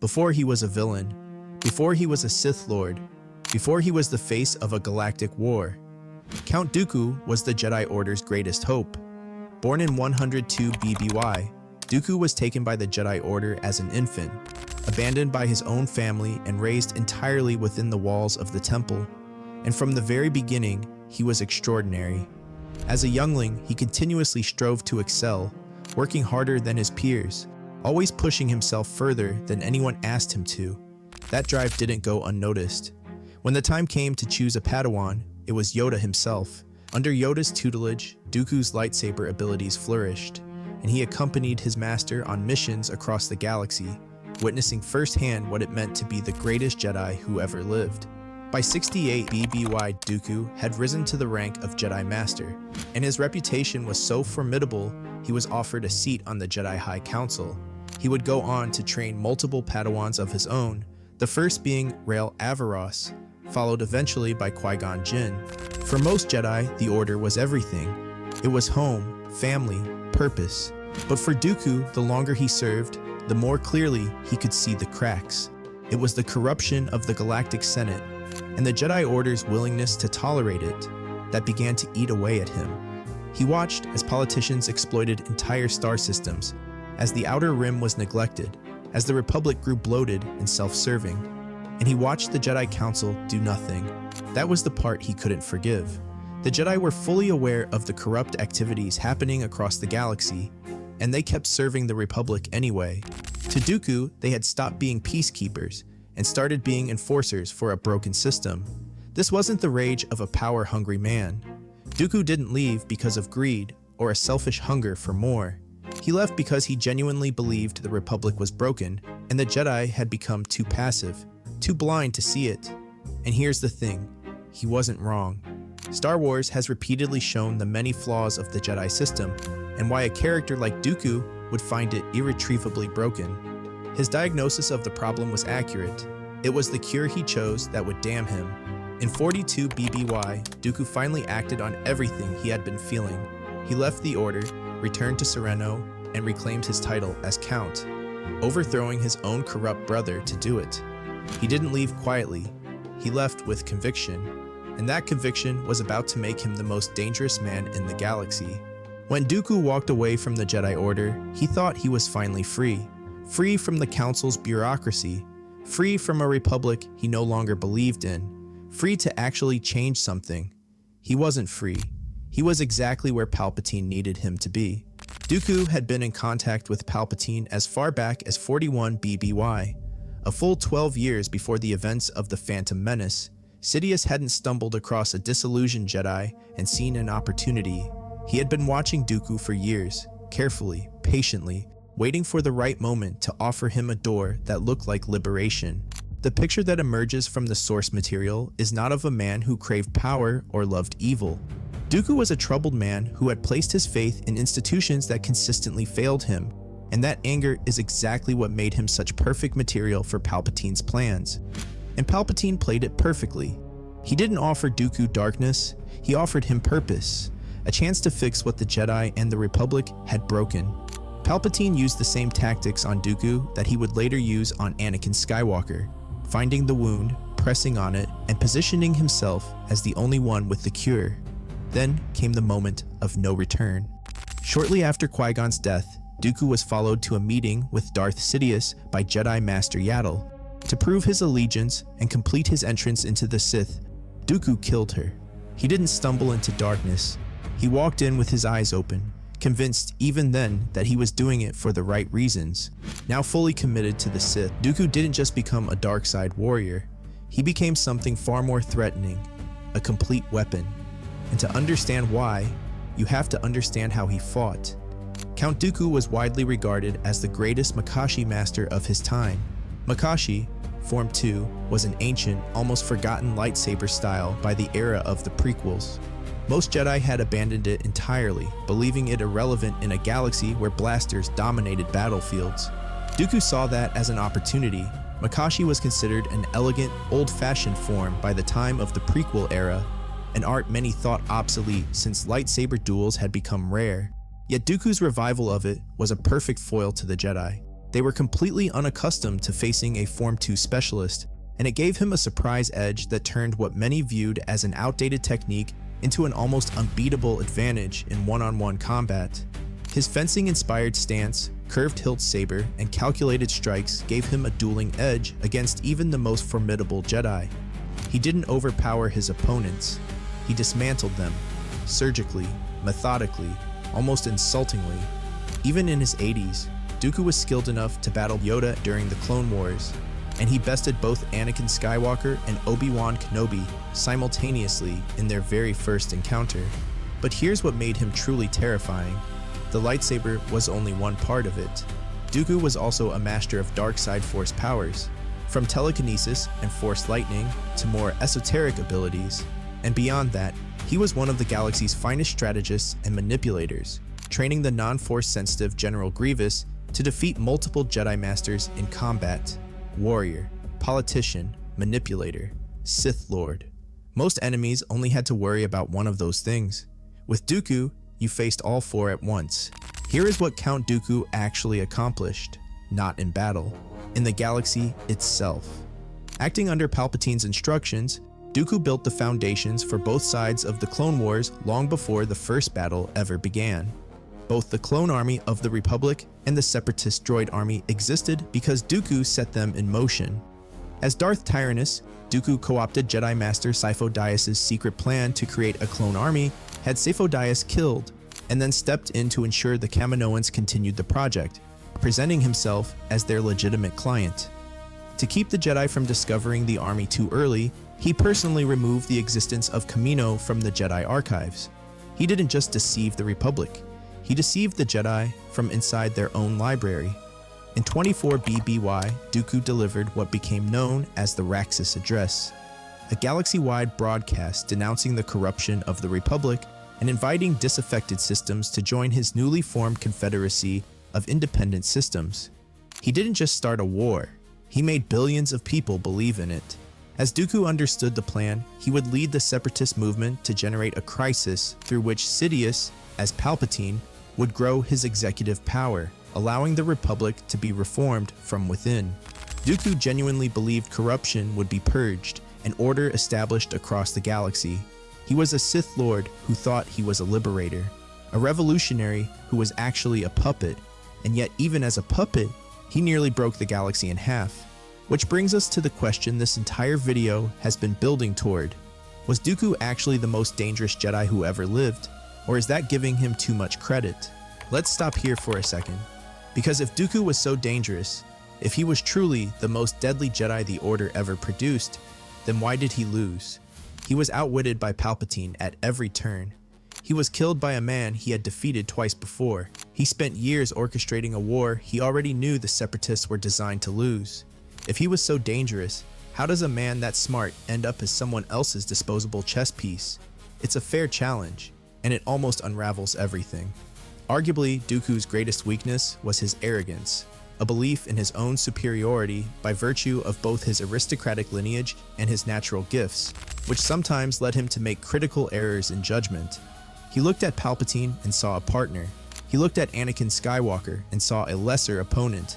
before he was a villain, before he was a Sith Lord, before he was the face of a galactic war. Count Dooku was the Jedi Order's greatest hope. Born in 102 BBY, Dooku was taken by the Jedi Order as an infant, abandoned by his own family and raised entirely within the walls of the temple. And from the very beginning, he was extraordinary. As a youngling, he continuously strove to excel, working harder than his peers, always pushing himself further than anyone asked him to. That drive didn't go unnoticed. When the time came to choose a Padawan, it was Yoda himself. Under Yoda's tutelage, Dooku's lightsaber abilities flourished, and he accompanied his master on missions across the galaxy, witnessing firsthand what it meant to be the greatest Jedi who ever lived. By 68 BBY, Dooku had risen to the rank of Jedi Master, and his reputation was so formidable he was offered a seat on the Jedi High Council. He would go on to train multiple Padawans of his own, the first being Rael Averross, followed eventually by Qui-Gon Jinn. For most Jedi, the Order was everything. It was home, family, purpose. But for Dooku, the longer he served, the more clearly he could see the cracks. It was the corruption of the Galactic Senate and the Jedi Order's willingness to tolerate it that began to eat away at him. He watched as politicians exploited entire star systems, as the Outer Rim was neglected, as the Republic grew bloated and self-serving, and he watched the Jedi Council do nothing. That was the part he couldn't forgive. The Jedi were fully aware of the corrupt activities happening across the galaxy, and they kept serving the Republic anyway. To Dooku, they had stopped being peacekeepers and started being enforcers for a broken system. This wasn't the rage of a power-hungry man. Dooku didn't leave because of greed or a selfish hunger for more. He left because he genuinely believed the Republic was broken and the Jedi had become too passive, too blind to see it. And here's the thing, he wasn't wrong. Star Wars has repeatedly shown the many flaws of the Jedi system and why a character like Dooku would find it irretrievably broken. His diagnosis of the problem was accurate. It was the cure he chose that would damn him. In 42 BBY, Dooku finally acted on everything he had been feeling. He left the Order, returned to Sereno, and reclaimed his title as Count, overthrowing his own corrupt brother to do it. He didn't leave quietly. He left with conviction, and that conviction was about to make him the most dangerous man in the galaxy. When Dooku walked away from the Jedi Order, he thought he was finally free. Free from the Council's bureaucracy, free from a republic he no longer believed in, free to actually change something. He wasn't free. He was exactly where Palpatine needed him to be. Dooku had been in contact with Palpatine as far back as 41 BBY. A full 12 years before the events of the Phantom Menace, Sidious hadn't stumbled across a disillusioned Jedi and seen an opportunity. He had been watching Dooku for years, carefully, patiently, waiting for the right moment to offer him a door that looked like liberation. The picture that emerges from the source material is not of a man who craved power or loved evil. Dooku was a troubled man who had placed his faith in institutions that consistently failed him, and that anger is exactly what made him such perfect material for Palpatine's plans. And Palpatine played it perfectly. He didn't offer Dooku darkness, he offered him purpose, a chance to fix what the Jedi and the Republic had broken. Palpatine used the same tactics on Dooku that he would later use on Anakin Skywalker, finding the wound, pressing on it, and positioning himself as the only one with the cure. Then came the moment of no return. Shortly after Qui-Gon's death, Dooku was followed to a meeting with Darth Sidious by Jedi Master Yaddle. To prove his allegiance and complete his entrance into the Sith, Dooku killed her. He didn't stumble into darkness. He walked in with his eyes open, convinced even then that he was doing it for the right reasons. Now fully committed to the Sith, Dooku didn't just become a dark side warrior. He became something far more threatening, a complete weapon. And to understand why, you have to understand how he fought. Count Dooku was widely regarded as the greatest Makashi master of his time. Makashi, Form 2, was an ancient, almost forgotten lightsaber style by the era of the prequels. Most Jedi had abandoned it entirely, believing it irrelevant in a galaxy where blasters dominated battlefields. Dooku saw that as an opportunity. Makashi was considered an elegant, old-fashioned form by the time of the prequel era, an art many thought obsolete since lightsaber duels had become rare. Yet Dooku's revival of it was a perfect foil to the Jedi. They were completely unaccustomed to facing a Form 2 specialist, and it gave him a surprise edge that turned what many viewed as an outdated technique into an almost unbeatable advantage in one-on-one combat. His fencing-inspired stance, curved hilt saber, and calculated strikes gave him a dueling edge against even the most formidable Jedi. He didn't overpower his opponents. He dismantled them, surgically, methodically, almost insultingly. Even in his 80s, Dooku was skilled enough to battle Yoda during the Clone Wars, and he bested both Anakin Skywalker and Obi-Wan Kenobi simultaneously in their very first encounter. But here's what made him truly terrifying. The lightsaber was only one part of it. Dooku was also a master of dark side force powers, from telekinesis and force lightning to more esoteric abilities. And beyond that, he was one of the galaxy's finest strategists and manipulators, training the non-force sensitive General Grievous to defeat multiple Jedi Masters in combat. Warrior, politician, manipulator, Sith Lord. Most enemies only had to worry about one of those things. With Dooku, you faced all four at once. Here is what Count Dooku actually accomplished, not in battle, in the galaxy itself. Acting under Palpatine's instructions, Dooku built the foundations for both sides of the Clone Wars long before the first battle ever began. Both the clone army of the Republic and the Separatist droid army existed because Dooku set them in motion. As Darth Tyrannus, Dooku co-opted Jedi Master Sifo Dyas' secret plan to create a clone army, had Sifo Dyas killed, and then stepped in to ensure the Kaminoans continued the project, presenting himself as their legitimate client. To keep the Jedi from discovering the army too early, he personally removed the existence of Kamino from the Jedi archives. He didn't just deceive the Republic, he deceived the Jedi from inside their own library. In 24 BBY, Dooku delivered what became known as the Raxus Address, a galaxy-wide broadcast denouncing the corruption of the Republic and inviting disaffected systems to join his newly formed confederacy of independent systems. He didn't just start a war, he made billions of people believe in it. As Dooku understood the plan, he would lead the separatist movement to generate a crisis through which Sidious, as Palpatine, would grow his executive power, allowing the Republic to be reformed from within. Dooku genuinely believed corruption would be purged and order established across the galaxy. He was a Sith Lord who thought he was a liberator, a revolutionary who was actually a puppet, and yet even as a puppet, he nearly broke the galaxy in half. Which brings us to the question this entire video has been building toward. Was Dooku actually the most dangerous Jedi who ever lived? Or is that giving him too much credit? Let's stop here for a second. Because if Dooku was so dangerous, if he was truly the most deadly Jedi the Order ever produced, then why did he lose? He was outwitted by Palpatine at every turn. He was killed by a man he had defeated twice before. He spent years orchestrating a war he already knew the Separatists were designed to lose. If he was so dangerous, how does a man that smart end up as someone else's disposable chess piece? It's a fair challenge, and it almost unravels everything. Arguably, Dooku's greatest weakness was his arrogance, a belief in his own superiority by virtue of both his aristocratic lineage and his natural gifts, which sometimes led him to make critical errors in judgment. He looked at Palpatine and saw a partner. He looked at Anakin Skywalker and saw a lesser opponent.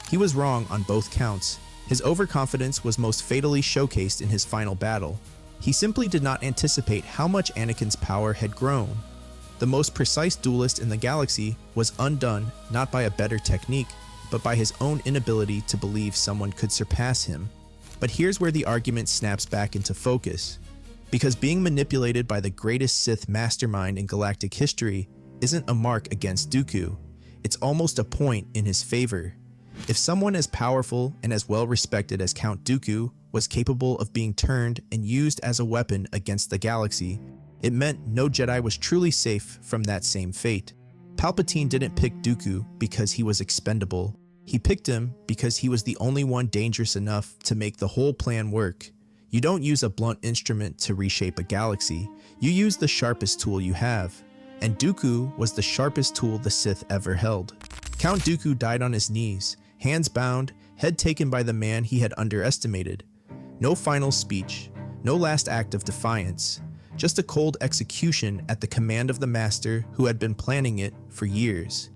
He was wrong on both counts. His overconfidence was most fatally showcased in his final battle. He simply did not anticipate how much Anakin's power had grown. The most precise duelist in the galaxy was undone not by a better technique, but by his own inability to believe someone could surpass him. But here's where the argument snaps back into focus. Because being manipulated by the greatest Sith mastermind in galactic history isn't a mark against Dooku, it's almost a point in his favor. If someone as powerful and as well respected as Count Dooku was capable of being turned and used as a weapon against the galaxy, it meant no Jedi was truly safe from that same fate. Palpatine didn't pick Dooku because he was expendable. He picked him because he was the only one dangerous enough to make the whole plan work. You don't use a blunt instrument to reshape a galaxy. You use the sharpest tool you have. And Dooku was the sharpest tool the Sith ever held. Count Dooku died on his knees, hands bound, head taken by the man he had underestimated. No final speech, no last act of defiance, just a cold execution at the command of the master who had been planning it for years.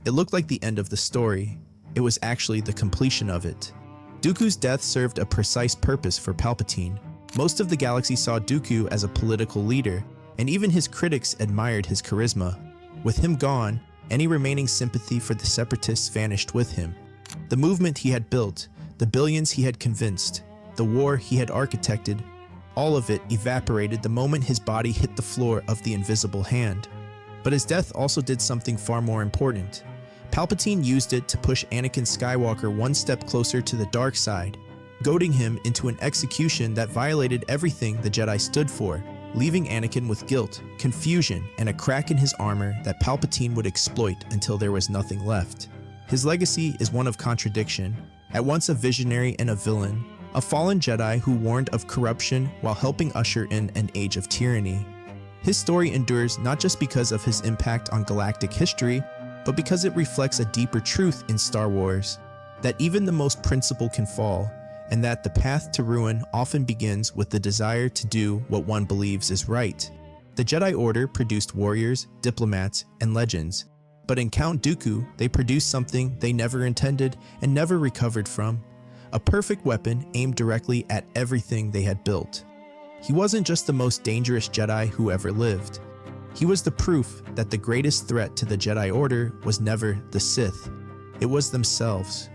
It looked like the end of the story, it was actually the completion of it. Dooku's death served a precise purpose for Palpatine. Most of the galaxy saw Dooku as a political leader, and even his critics admired his charisma. With him gone, any remaining sympathy for the Separatists vanished with him. The movement he had built, the billions he had convinced, the war he had architected, all of it evaporated the moment his body hit the floor of the invisible hand. But his death also did something far more important. Palpatine used it to push Anakin Skywalker one step closer to the dark side, goading him into an execution that violated everything the Jedi stood for, leaving Anakin with guilt, confusion, and a crack in his armor that Palpatine would exploit until there was nothing left. His legacy is one of contradiction, at once a visionary and a villain, a fallen Jedi who warned of corruption while helping usher in an age of tyranny. His story endures not just because of his impact on galactic history, but because it reflects a deeper truth in Star Wars, that even the most principled can fall, and that the path to ruin often begins with the desire to do what one believes is right. The Jedi Order produced warriors, diplomats, and legends, but in Count Dooku, they produced something they never intended and never recovered from, a perfect weapon aimed directly at everything they had built. He wasn't just the most dangerous Jedi who ever lived. He was the proof that the greatest threat to the Jedi Order was never the Sith. It was themselves.